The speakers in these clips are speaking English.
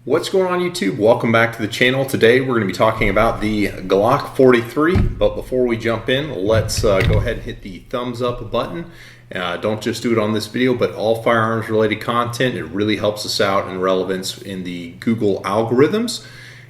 What's going on YouTube? Welcome back to the channel. Today we're going to be talking about the Glock 43, but before we jump in, let's go ahead and hit the thumbs up button. Don't just do it on this video, but all firearms related content. It really helps us out in relevance in the Google algorithms,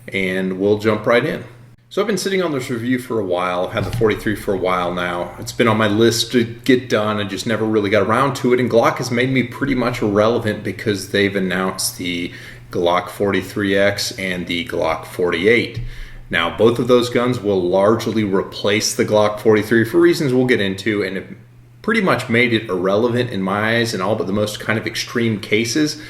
and we'll jump right in. So I've been sitting on this review for a while. I've had the 43 for a while now. It's been on my list to get done. I just never really got around to it, and Glock has made me pretty much irrelevant because they've announced the Glock 43X and the Glock 48. Now, both of those guns will largely replace the Glock 43 for reasons we'll get into, and have pretty much made it irrelevant in my eyes in all but the most kind of extreme cases.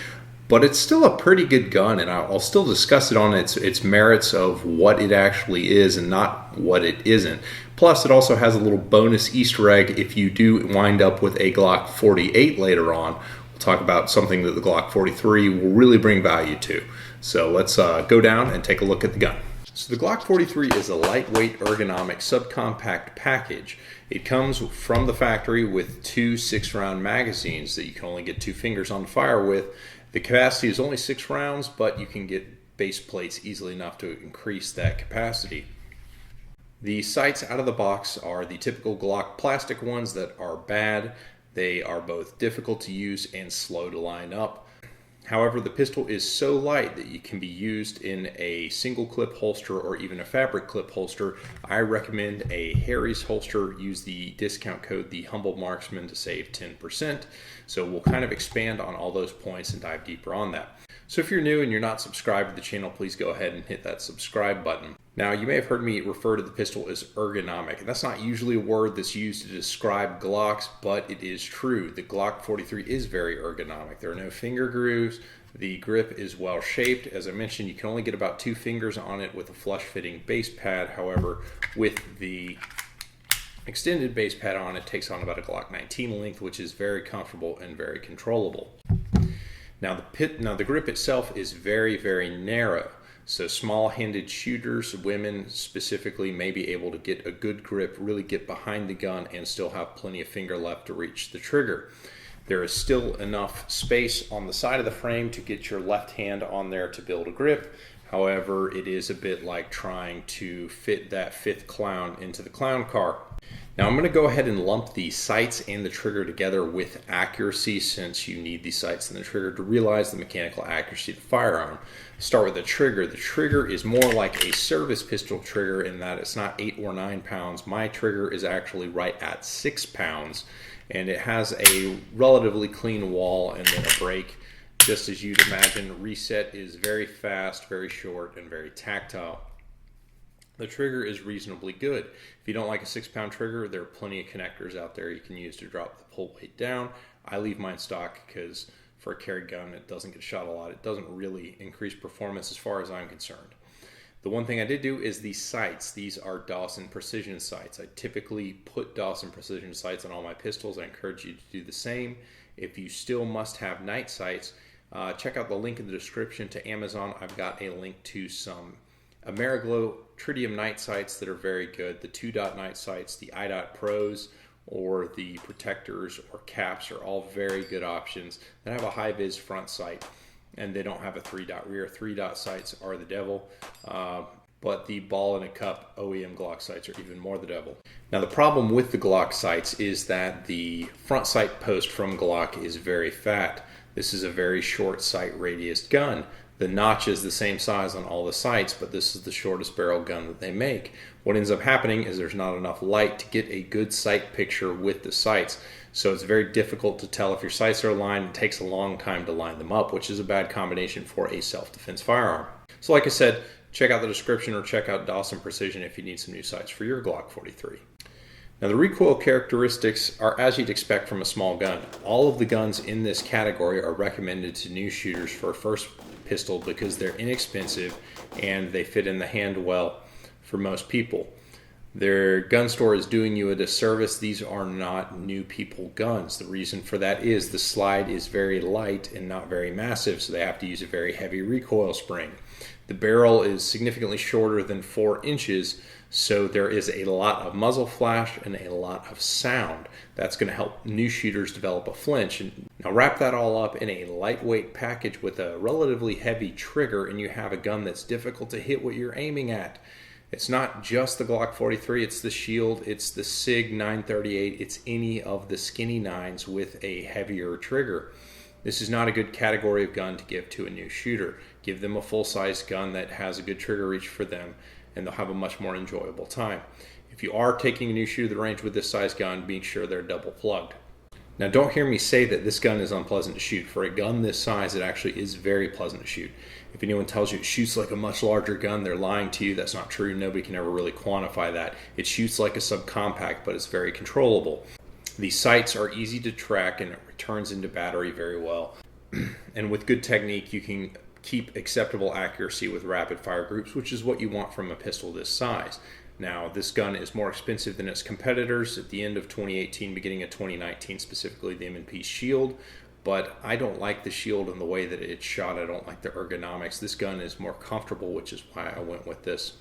But it's still a pretty good gun, and I'll still discuss it on its merits of what it actually is and not what it isn't. Plus, it also has a little bonus Easter egg if you do wind up with a Glock 48 later on. Talk about something that the Glock 43 will really bring value to. So let's go down and take a look at the gun. So the Glock 43 is a lightweight ergonomic subcompact package. It comes from the factory with two 6-round magazines that you can only get 2 fingers on the fire with. The capacity is only 6 rounds, but you can get base plates easily enough to increase that capacity. The sights out of the box are the typical Glock plastic ones that are bad. They are both difficult to use and slow to line up. However, the pistol is so light that it can be used in a single clip holster or even a fabric clip holster. I recommend a Harry's holster. Use the discount code The Humble Marksman to save 10%. So we'll kind of expand on all those points and dive deeper on that. So if you're new and you're not subscribed to the channel, please go ahead and hit that subscribe button. Now, you may have heard me refer to the pistol as ergonomic, and that's not usually a word that's used to describe Glocks, but it is true. The Glock 43 is very ergonomic. There are no finger grooves. The grip is well shaped. As I mentioned, you can only get about 2 fingers on it with a flush fitting base pad. However, with the extended base pad on, it takes on about a Glock 19 length, which is very comfortable and very controllable. Now the grip itself is very, very narrow. So small-handed shooters, women specifically, may be able to get a good grip, really get behind the gun, and still have plenty of finger left to reach the trigger. There is still enough space on the side of the frame to get your left hand on there to build a grip. However, it is a bit like trying to fit that 5th clown into the clown car. Now I'm going to go ahead and lump the sights and the trigger together with accuracy, since you need the sights and the trigger to realize the mechanical accuracy of the firearm. Start with the trigger. The trigger is more like a service pistol trigger in that it's not 8 or 9 pounds. My trigger is actually right at 6 pounds, and it has a relatively clean wall and then a break. Just as you'd imagine, reset is very fast, very short, and very tactile. The trigger is reasonably good. If you don't like a 6-pound trigger, there are plenty of connectors out there you can use to drop the pull weight down. I leave mine stock because for a carry gun, it doesn't get shot a lot. It doesn't really increase performance as far as I'm concerned. The one thing I did do is the sights. These are Dawson Precision sights. I typically put Dawson Precision sights on all my pistols. I encourage you to do the same. If you still must have night sights, check out the link in the description to Amazon. I've got a link to some Ameriglow tritium night sights that are very good. The 2-dot night sights, the iDot Pros, or the protectors or caps are all very good options that have a high vis front sight, and they don't have a 3-dot rear. 3-dot sights are the devil, but the ball in a cup OEM Glock sights are even more the devil. Now the problem with the Glock sights is that the front sight post from Glock is very fat. This is a very short sight radius gun. The notch is the same size on all the sights, but this is the shortest barrel gun that they make. What ends up happening is there's not enough light to get a good sight picture with the sights. So it's very difficult to tell if your sights are aligned. It takes a long time to line them up, which is a bad combination for a self-defense firearm. So like I said, check out the description or check out Dawson Precision if you need some new sights for your Glock 43. Now the recoil characteristics are as you'd expect from a small gun. All of the guns in this category are recommended to new shooters for a first pistol because they're inexpensive and they fit in the hand well for most people. Their gun store is doing you a disservice. These are not new people guns. The reason for that is the slide is very light and not very massive, so they have to use a very heavy recoil spring. The barrel is significantly shorter than 4 inches, So there is a lot of muzzle flash and a lot of sound. That's going to help new shooters develop a flinch. And now wrap that all up in a lightweight package with a relatively heavy trigger, and you have a gun that's difficult to hit what you're aiming at. It's not just the Glock 43, it's the Shield, it's the SIG 938, it's any of the skinny nines with a heavier trigger. This is not a good category of gun to give to a new shooter. Give them a full-size gun that has a good trigger reach for them, and they'll have a much more enjoyable time. If you are taking a new shooter to the range with this size gun, be sure they're double plugged. Now don't hear me say that this gun is unpleasant to shoot. For a gun this size, it actually is very pleasant to shoot. If anyone tells you it shoots like a much larger gun, they're lying to you. That's not true. Nobody can ever really quantify that. It shoots like a subcompact, but it's very controllable. The sights are easy to track and it returns into battery very well. And with good technique, you can keep acceptable accuracy with rapid fire groups, which is what you want from a pistol this size. Now, this gun is more expensive than its competitors at the end of 2018, beginning of 2019, specifically the M&P Shield, but I don't like the Shield in the way that it's shot. I don't like the ergonomics. This gun is more comfortable, which is why I went with this.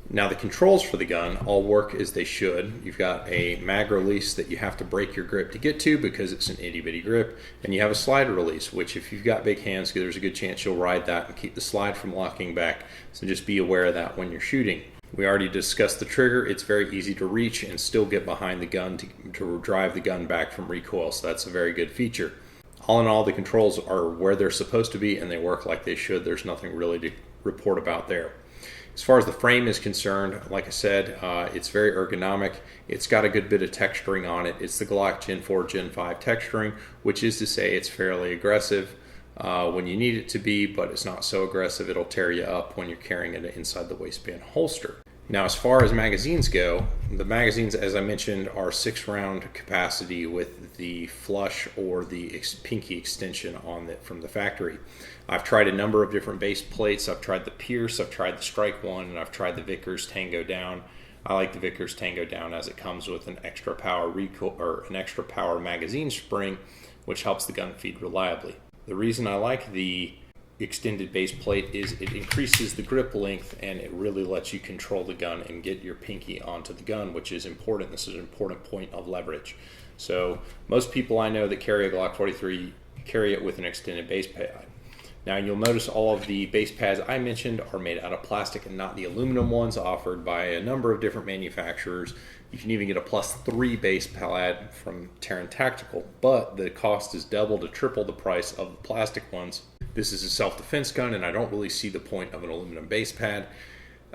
Now, the controls for the gun all work as they should. You've got a mag release that you have to break your grip to get to because it's an itty-bitty grip, and you have a slide release, which if you've got big hands, there's a good chance you'll ride that and keep the slide from locking back, so just be aware of that when you're shooting. We already discussed the trigger. It's very easy to reach and still get behind the gun to drive the gun back from recoil, so that's a very good feature. All in all, the controls are where they're supposed to be and they work like they should. There's nothing really to report about there. As far as the frame is concerned, like I said, it's very ergonomic. It's got a good bit of texturing on it. It's the Glock Gen 4, Gen 5 texturing, which is to say it's fairly aggressive when you need it to be, but it's not so aggressive it'll tear you up when you're carrying it inside the waistband holster. Now, as far as magazines go, the magazines, as I mentioned, are 6-round capacity with the flush or the pinky extension on it from the factory. I've tried a number of different base plates. I've tried the Pierce, I've tried the Strike One, and I've tried the Vickers Tango Down. I like the Vickers Tango Down as it comes with an extra power recoil or an extra power magazine spring, which helps the gun feed reliably. The reason I like the extended base plate is it increases the grip length and it really lets you control the gun and get your pinky onto the gun, which is important. This is an important point of leverage. So most people I know that carry a Glock 43 carry it with an extended base pad. Now you'll notice all of the base pads I mentioned are made out of plastic and not the aluminum ones offered by a number of different manufacturers. You can even get a +3 base pad from Terran Tactical, but the cost is double to triple the price of the plastic ones. This is a self-defense gun, and I don't really see the point of an aluminum base pad.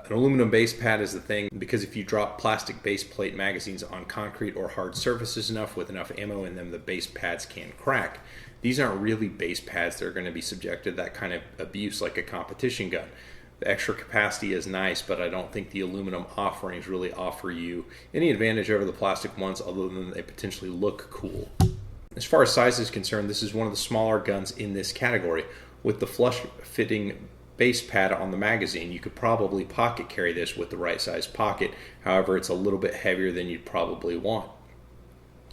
An aluminum base pad is the thing because if you drop plastic base plate magazines on concrete or hard surfaces enough with enough ammo in them, the base pads can crack. These aren't really base pads. They're going to be subjected to that kind of abuse like a competition gun. The extra capacity is nice, but I don't think the aluminum offerings really offer you any advantage over the plastic ones other than they potentially look cool. As far as size is concerned, this is one of the smaller guns in this category. With the flush-fitting base pad on the magazine, you could probably pocket carry this with the right size pocket. However, it's a little bit heavier than you'd probably want.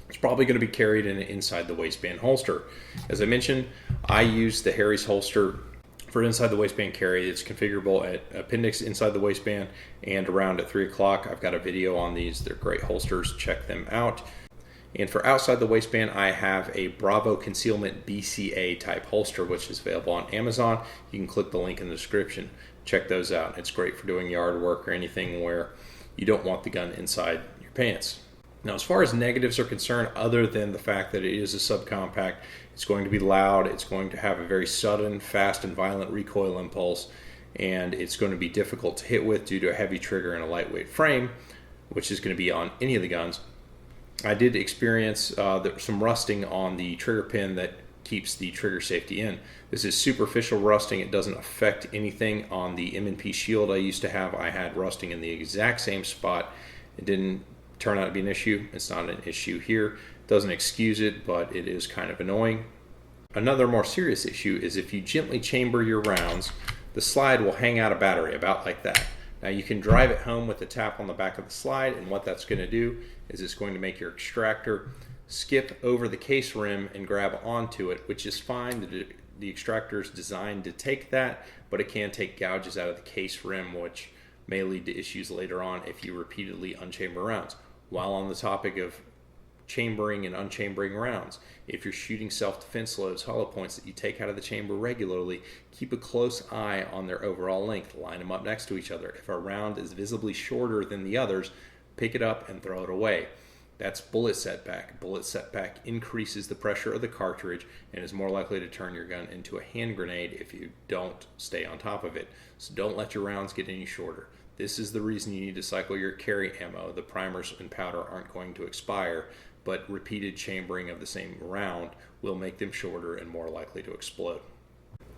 It's probably going to be carried in an inside the waistband holster. As I mentioned, I use the Harry's holster for inside the waistband carry. It's configurable at appendix inside the waistband and around at 3 o'clock. I've got a video on these. They're great holsters. Check them out. And for outside the waistband, I have a Bravo Concealment BCA type holster, which is available on Amazon. You can click the link in the description. Check those out. It's great for doing yard work or anything where you don't want the gun inside your pants. Now, as far as negatives are concerned, other than the fact that it is a subcompact, it's going to be loud, it's going to have a very sudden, fast, and violent recoil impulse, and it's going to be difficult to hit with due to a heavy trigger and a lightweight frame, which is going to be on any of the guns. I did experience some rusting on the trigger pin that keeps the trigger safety in. This is superficial rusting. It doesn't affect anything on the M&P Shield I used to have. I had rusting in the exact same spot. It didn't turn out to be an issue. It's not an issue here. It doesn't excuse it, but it is kind of annoying. Another more serious issue is if you gently chamber your rounds, the slide will hang out of battery about like that. Now you can drive it home with a tap on the back of the slide, and what that's going to do is it's going to make your extractor skip over the case rim and grab onto it, which is fine. The extractor is designed to take that, but it can take gouges out of the case rim, which may lead to issues later on if you repeatedly unchamber rounds. While on the topic of chambering and unchambering rounds, if you're shooting self-defense loads, hollow points that you take out of the chamber regularly, keep a close eye on their overall length. Line them up next to each other. If a round is visibly shorter than the others, pick it up and throw it away. That's bullet setback. Bullet setback increases the pressure of the cartridge and is more likely to turn your gun into a hand grenade if you don't stay on top of it. So don't let your rounds get any shorter. This is the reason you need to cycle your carry ammo. The primers and powder aren't going to expire, but repeated chambering of the same round will make them shorter and more likely to explode.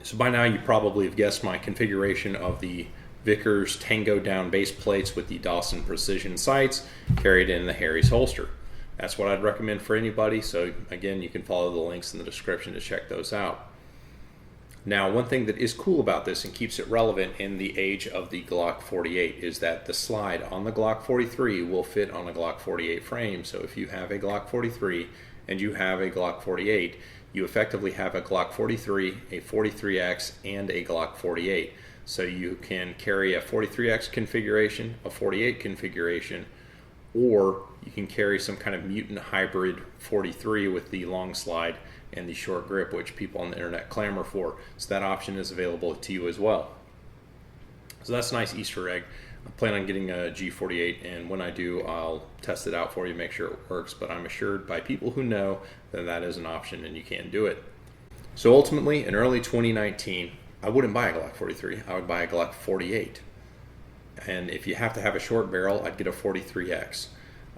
So by now you probably have guessed my configuration of the Vickers Tango down base plates with the Dawson precision sights carried in the Harry's holster. That's what I'd recommend for anybody, so again, you can follow the links in the description to check those out. Now, one thing that is cool about this and keeps it relevant in the age of the Glock 48 is that the slide on the Glock 43 will fit on a Glock 48 frame. So if you have a Glock 43 and you have a Glock 48, you effectively have a Glock 43, a 43X, and a Glock 48. So you can carry a 43X configuration, a 48 configuration, or you can carry some kind of mutant hybrid 43 with the long slide and the short grip, which people on the internet clamor for. So that option is available to you as well. So that's a nice Easter egg. I plan on getting a G48, and when I do, I'll test it out for you, make sure it works, but I'm assured by people who know that that is an option and you can do it. So ultimately, in early 2019, I wouldn't buy a Glock 43, I would buy a Glock 48. And if you have to have a short barrel, I'd get a 43X.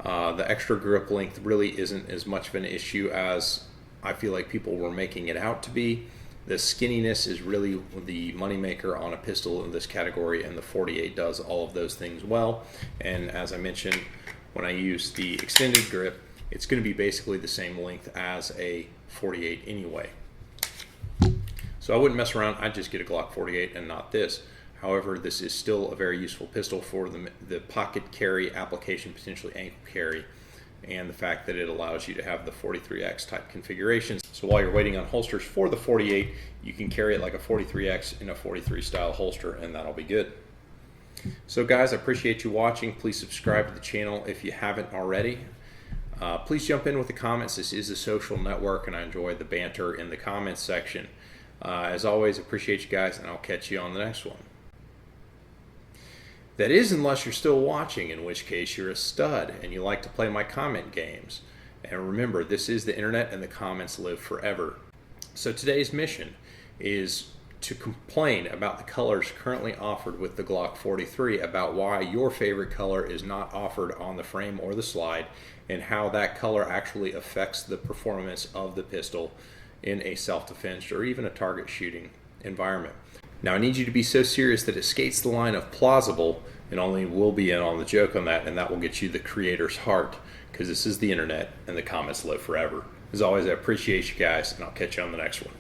The extra grip length really isn't as much of an issue as I feel like people were making it out to be. The skinniness is really the moneymaker on a pistol in this category, and the 48 does all of those things well. And as I mentioned, when I use the extended grip, it's going to be basically the same length as a 48 anyway. So I wouldn't mess around, I'd just get a Glock 48 and not this. However, this is still a very useful pistol for the pocket carry application, potentially ankle carry, and the fact that it allows you to have the 43X type configurations. So while you're waiting on holsters for the 48, you can carry it like a 43X in a 43 style holster, and that'll be good. So guys, I appreciate you watching. Please subscribe to the channel if you haven't already. Please jump in with the comments. This is a social network, and I enjoy the banter in the comments section. As always, appreciate you guys, and I'll catch you on the next one. That is, unless you're still watching, in which case you're a stud and you like to play my comment games. And remember, this is the internet and the comments live forever. So today's mission is to complain about the colors currently offered with the Glock 43, about why your favorite color is not offered on the frame or the slide, and how that color actually affects the performance of the pistol in a self-defense or even a target shooting environment. Now, I need you to be so serious that it skates the line of plausible, and only we'll be in on the joke on that, and that will get you the creator's heart, because this is the internet and the comments live forever. As always, I appreciate you guys, and I'll catch you on the next one.